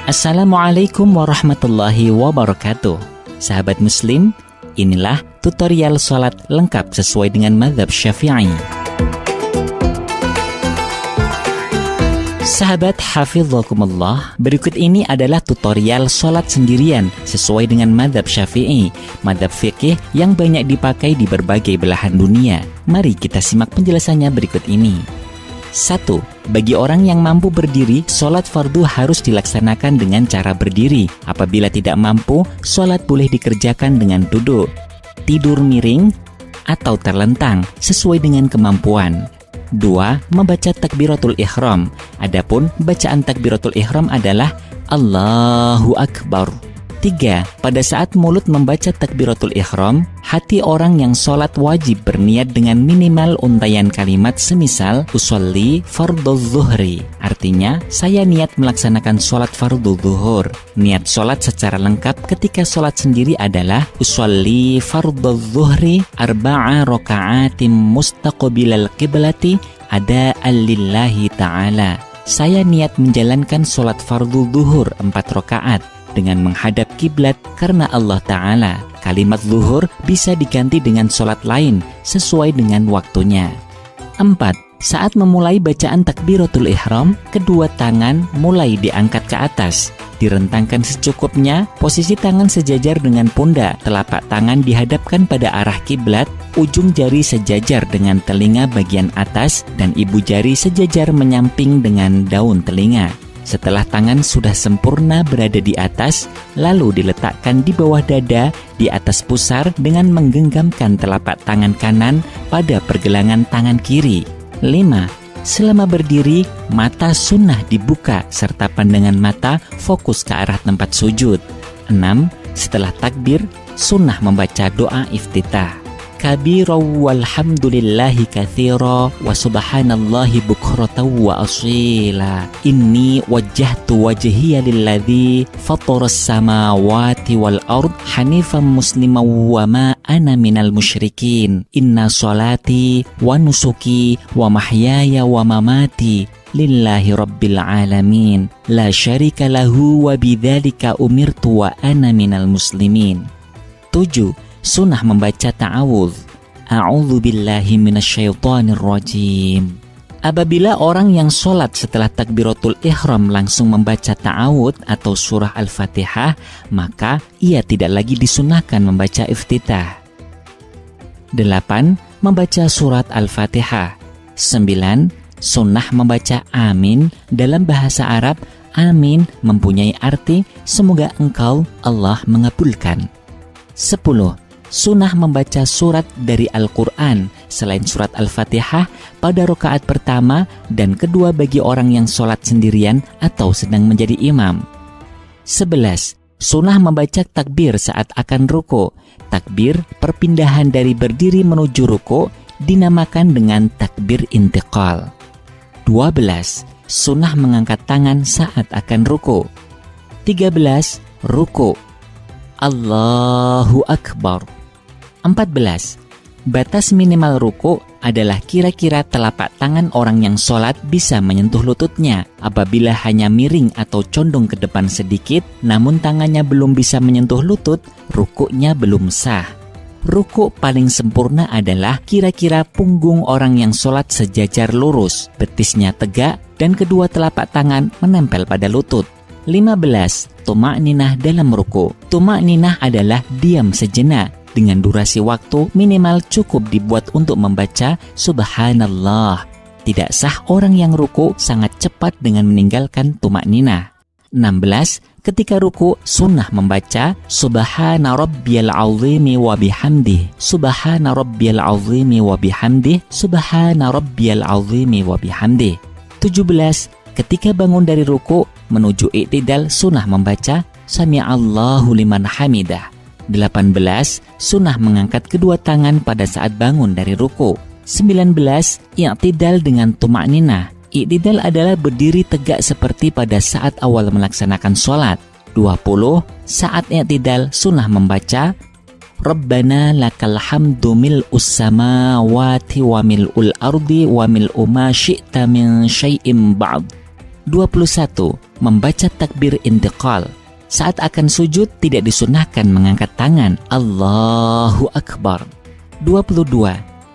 Assalamualaikum warahmatullahi wabarakatuh. Sahabat muslim, inilah tutorial sholat lengkap sesuai dengan mazhab Syafi'i. Sahabat hafizakumullah, berikut ini adalah tutorial sholat sendirian sesuai dengan mazhab Syafi'i, mazhab fikih yang banyak dipakai di berbagai belahan dunia. Mari kita simak penjelasannya berikut ini. 1. Bagi orang yang mampu berdiri, sholat fardu harus dilaksanakan dengan cara berdiri. Apabila tidak mampu, sholat boleh dikerjakan dengan duduk, tidur miring, atau terlentang sesuai dengan kemampuan. 2. Membaca takbiratul ihram. Adapun bacaan takbiratul ihram adalah Allahu Akbar. 3. Pada saat mulut membaca takbiratul ihram, hati orang yang sholat wajib berniat dengan minimal untaian kalimat semisal usolli fardhu zuhri. Artinya, saya niat melaksanakan sholat fardhu zuhur. Niat sholat secara lengkap ketika sholat sendiri adalah usolli fardhu zuhri arba'a raka'atim mustaqbilal qiblati ada'an lillahi ta'ala. Saya niat menjalankan sholat fardhu zuhur 4 rakaat dengan menghadap kiblat karena Allah Ta'ala. Kalimat zuhur bisa diganti dengan sholat lain sesuai dengan waktunya. 4. Saat memulai bacaan takbiratul ihram, kedua tangan mulai diangkat ke atas, direntangkan secukupnya, posisi tangan sejajar dengan pundak, telapak tangan dihadapkan pada arah kiblat, ujung jari sejajar dengan telinga bagian atas, dan ibu jari sejajar menyamping dengan daun telinga. Setelah tangan sudah sempurna berada di atas, lalu diletakkan di bawah dada di atas pusar dengan menggenggamkan telapak tangan kanan pada pergelangan tangan kiri. 5. Selama berdiri, mata sunnah dibuka serta pandangan mata fokus ke arah tempat sujud. 6. Setelah takbir, sunnah membaca doa iftitah. Kabira walhamdulillahi katsira wa subhanallahi bukratan wa asila. Inni wajjahtu wajhiya lilladzi fataras samawati wal ard hanifan musliman wa ma ana minal musyrikin. Inna sholati wa nusuki wa mahyaya wa mamati lillahi rabbil alamin la syarika lahu wa bidzalika umirtu wa ana minal muslimin. 7. Sunnah membaca ta'awudz. A'udzu billahi minasyaitonir rajim. Apabila orang yang sholat setelah takbiratul ihram langsung membaca ta'awudz atau surah Al-Fatihah, maka ia tidak lagi disunnahkan membaca iftitah. 8. Membaca surat Al-Fatihah. 9. Sunnah membaca amin. Dalam bahasa Arab, amin mempunyai arti semoga engkau Allah mengabulkan. 10. Sunnah membaca surat dari Al-Quran selain surat Al-Fatihah pada rakaat pertama dan kedua bagi orang yang sholat sendirian atau sedang menjadi imam. 11. Sunnah membaca takbir saat akan ruku. Takbir perpindahan dari berdiri menuju ruku dinamakan dengan takbir intiqal. 12. Sunnah mengangkat tangan saat akan ruku. 13. Ruku. Allahu Akbar. 14. Batas minimal ruku adalah kira-kira telapak tangan orang yang sholat bisa menyentuh lututnya. Apabila hanya miring atau condong ke depan sedikit, namun tangannya belum bisa menyentuh lutut, rukuknya belum sah. Ruku paling sempurna adalah kira-kira punggung orang yang sholat sejajar lurus, betisnya tegak, dan kedua telapak tangan menempel pada lutut. 15. Tuma'ninah dalam ruku. Tuma'ninah adalah diam sejenak dengan durasi waktu minimal cukup dibuat untuk membaca subhanallah. Tidak sah orang yang ruku sangat cepat dengan meninggalkan tuma'ninah. 16. Ketika ruku, sunnah membaca subhana rabbiyal azimi wa bihamdih, subhana rabbiyal azimi wa bihamdih, subhana rabbiyal azimi wa bihamdih. 17. Ketika bangun dari ruku menuju i'tidal, sunnah membaca sami'allahu liman hamidah. 18. Sunnah mengangkat kedua tangan pada saat bangun dari ruku. 19. I'tidal dengan tuma'ninah. I'tidal adalah berdiri tegak seperti pada saat awal melaksanakan sholat. 20. Saat i'tidal, sunnah membaca Rabbana lakal hamdu mil'us samawati wa mil'ul ardi wa mil'u ma syi'ta min syai'im ba'd. 21. Membaca takbir intiqal. Saat akan sujud tidak disunahkan mengangkat tangan. Allahu Akbar. 22.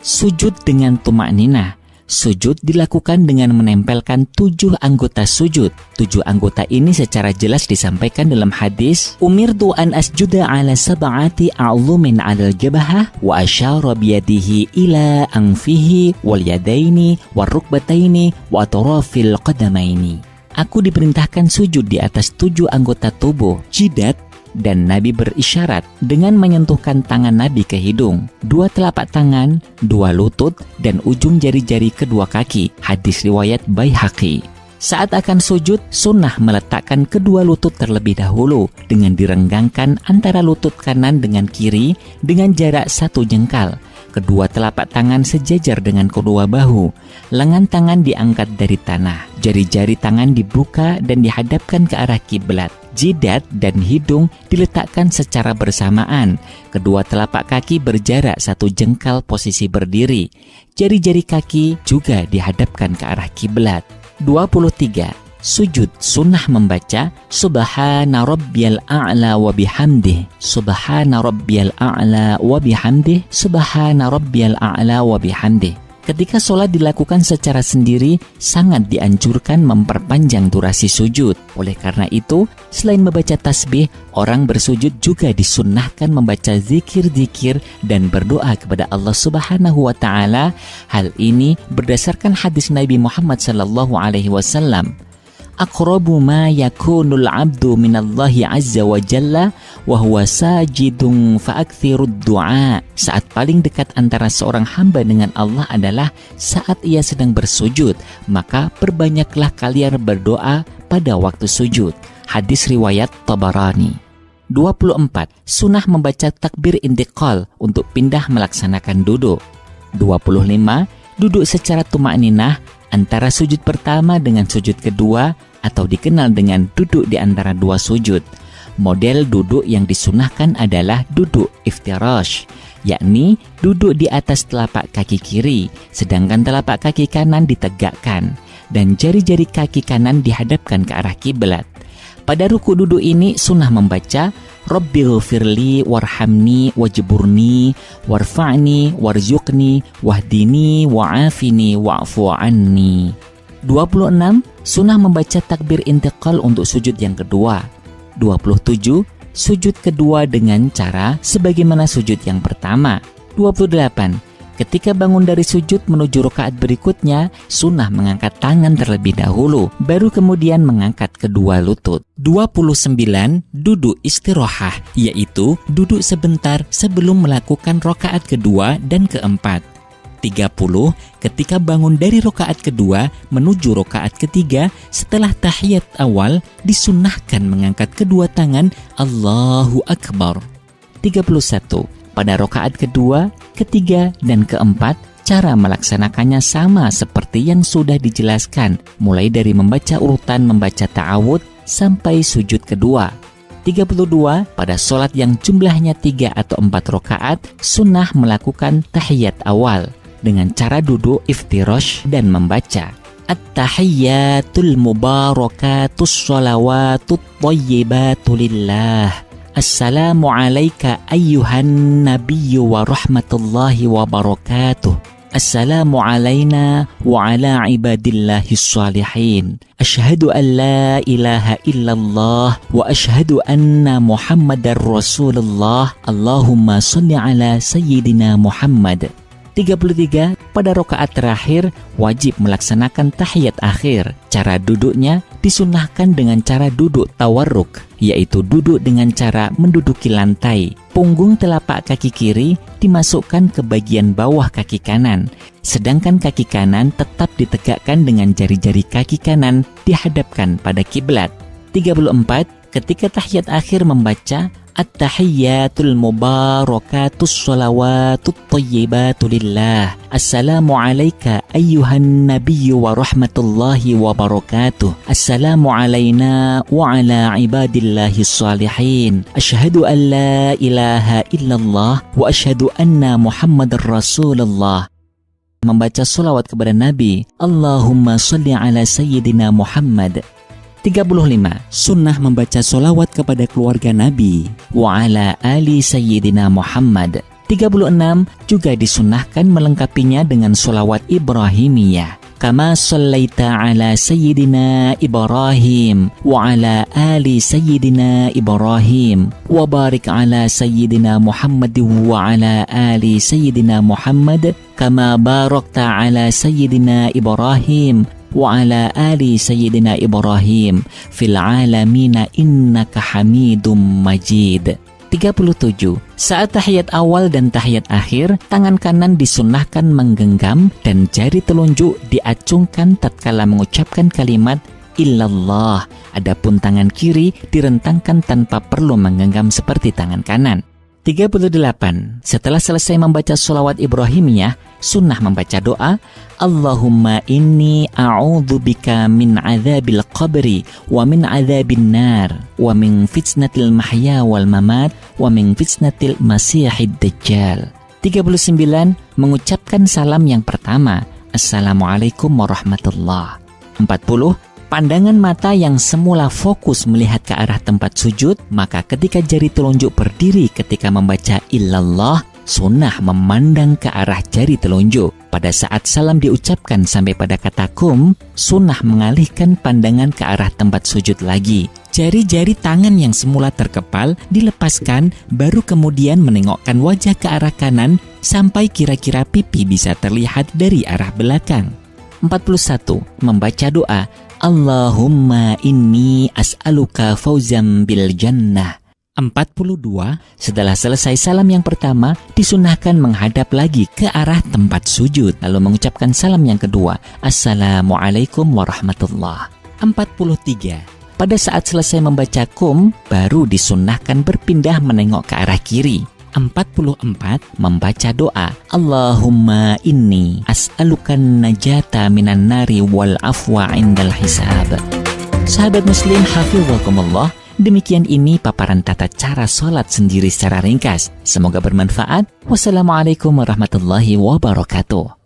Sujud dengan tuma'ninah. Sujud dilakukan dengan menempelkan 7 anggota sujud. 7 anggota ini secara jelas disampaikan dalam hadis, Umirtu an asjuda ala sab'ati a'lumin alal jabahah wa asyara biyadihi ila anfihi wal yadaini wal rukbataini wa atrafil qadamaini. Aku diperintahkan sujud di atas 7 anggota tubuh, jidat, dan Nabi berisyarat dengan menyentuhkan tangan Nabi ke hidung, 2 telapak tangan, 2 lutut, dan ujung jari-jari kedua kaki. Hadis riwayat Baihaqi. Saat akan sujud, sunnah meletakkan kedua lutut terlebih dahulu dengan direnggangkan antara lutut kanan dengan kiri dengan jarak 1 jengkal. Kedua telapak tangan sejajar dengan kedua bahu. Lengan tangan diangkat dari tanah. Jari-jari tangan dibuka dan dihadapkan ke arah kiblat. Jidat dan hidung diletakkan secara bersamaan. Kedua telapak kaki berjarak 1 jengkal posisi berdiri. Jari-jari kaki juga dihadapkan ke arah kiblat. 23. Sujud sunnah membaca Subhana rabbiyal a'la wa bihamdih. Subhana rabbiyal a'la wa bihamdih. Subhana rabbiyal a'la wa bihamdih. Ketika sholat dilakukan secara sendiri, sangat dianjurkan memperpanjang durasi sujud. Oleh karena itu, selain membaca tasbih, orang bersujud juga disunnahkan membaca zikir-zikir dan berdoa kepada Allah Subhanahu wa Ta'ala. Hal ini berdasarkan hadis Nabi Muhammad SAW. Aqrabu ma yakunul abdu minallahi azza wa jalla wa huwa sajidun fa'akthirud du'a. Saat paling dekat antara seorang hamba dengan Allah adalah saat ia sedang bersujud, maka perbanyaklah kalian berdoa pada waktu sujud. Hadis riwayat Tabarani. 24. Sunnah membaca takbir intiqal untuk pindah melaksanakan duduk. 25. Duduk secara tuma'ninah antara sujud pertama dengan sujud kedua, atau dikenal dengan duduk di antara 2 sujud. Model duduk yang disunahkan adalah duduk iftirash, yakni duduk di atas telapak kaki kiri, sedangkan telapak kaki kanan ditegakkan, dan jari-jari kaki kanan dihadapkan ke arah kiblat. Pada ruku duduk ini sunnah membaca Rabbighfirli warhamni wajburni warfa'ni warzuqni wahdini wa'afini wa'fu anni. 26. Sunnah membaca takbir intiqal untuk sujud yang kedua. 27. Sujud kedua dengan cara sebagaimana sujud yang pertama. 28. Ketika bangun dari sujud menuju rakaat berikutnya, sunnah mengangkat tangan terlebih dahulu, baru kemudian mengangkat kedua lutut. 29. Duduk istirahah, yaitu duduk sebentar sebelum melakukan rakaat kedua dan keempat. 30. Ketika bangun dari rakaat kedua menuju rakaat ketiga, setelah tahiyat awal disunnahkan mengangkat kedua tangan Allahu Akbar. 31. Pada rakaat kedua, ketiga, dan keempat, cara melaksanakannya sama seperti yang sudah dijelaskan, mulai dari membaca urutan membaca ta'awud sampai sujud kedua. 32. Pada sholat yang jumlahnya 3 atau 4 rakaat, sunnah melakukan tahiyat awal dengan cara duduk iftirash dan membaca At-tahiyyatul mubarakatus sholawatut thayyibatu lillah. Assalamu alayka ayyuhan nabiyyu wa rahmatullahi wa barakatuh. Assalamu alayna wa ala ibadillahis salihin. Asyhadu an la ilaha illallah wa asyhadu anna Muhammadar Rasulullah. Allahumma shalli ala sayyidina Muhammad. 33. Pada rakaat terakhir wajib melaksanakan tahiyat akhir. Cara duduknya disunnahkan dengan cara duduk tawarruk, yaitu duduk dengan cara menduduki lantai. Punggung telapak kaki kiri dimasukkan ke bagian bawah kaki kanan, sedangkan kaki kanan tetap ditegakkan dengan jari-jari kaki kanan dihadapkan pada kiblat. 34. Ketika tahiyat akhir membaca At-tahiyyatul mubarakatus sholawatut thayyibatu lillah. Assalamu alayka ayyuhan nabiyyu wa rahmatullahi wa barakatuh. Assalamu alayna wa ala ibadillahis salihin. Asyhadu an la ilaha illallah wa asyhadu anna Muhammadar Rasulullah. membaca sholawat kepada Nabi. Allahumma sholli ala Sayyidina Muhammad. 35. Sunnah membaca sholawat kepada keluarga Nabi. Wa ala ali Sayyidina Muhammad. 36. Juga disunnahkan melengkapinya dengan sholawat Ibrahimiyah. Kama shallaita ala Sayyidina Ibrahim wa ala ali Sayyidina Ibrahim wa barik ala Sayyidina Muhammad wa ala ali Sayyidina Muhammad kama barakta ala Sayyidina Ibrahim wa ala ali Sayyidina Ibrahim fil alamina innaka Hamidum Majid. 37. Saat tahiyat awal dan tahiyat akhir, tangan kanan disunnahkan menggenggam dan jari telunjuk diacungkan tatkala mengucapkan kalimat illallah. Adapun tangan kiri direntangkan tanpa perlu menggenggam seperti tangan kanan. 38. Setelah selesai membaca sholawat Ibrahimiyah, sunnah membaca doa, Allahumma inni a'udzubika min adzabil qabri wa min adzabin nar wa min fitnatil mahya wal mamat wa min fitnatil masihid dajjal. 39. Mengucapkan salam yang pertama, Assalamualaikum warahmatullah. 40. Pandangan mata yang semula fokus melihat ke arah tempat sujud, maka ketika jari telunjuk berdiri ketika membaca illallah, sunnah memandang ke arah jari telunjuk. Pada saat salam diucapkan sampai pada kata kum, sunnah mengalihkan pandangan ke arah tempat sujud lagi. Jari-jari tangan yang semula terkepal dilepaskan, baru kemudian menengokkan wajah ke arah kanan sampai kira-kira pipi bisa terlihat dari arah belakang. 41. Membaca doa, Allahumma inni as'aluka fauzan bil jannah. 42. Setelah selesai salam yang pertama, disunahkan menghadap lagi ke arah tempat sujud, lalu mengucapkan salam yang kedua, Assalamualaikum warahmatullah. 43. Pada saat selesai membaca kum, baru disunahkan berpindah menengok ke arah kiri. 44. Membaca doa, Allahumma inni as'alukan najata minan nari wal afwa indal hisab. Sahabat muslim hafizakumullah, demikian ini paparan tata cara sholat sendiri secara ringkas. Semoga bermanfaat. Wassalamualaikum warahmatullahi wabarakatuh.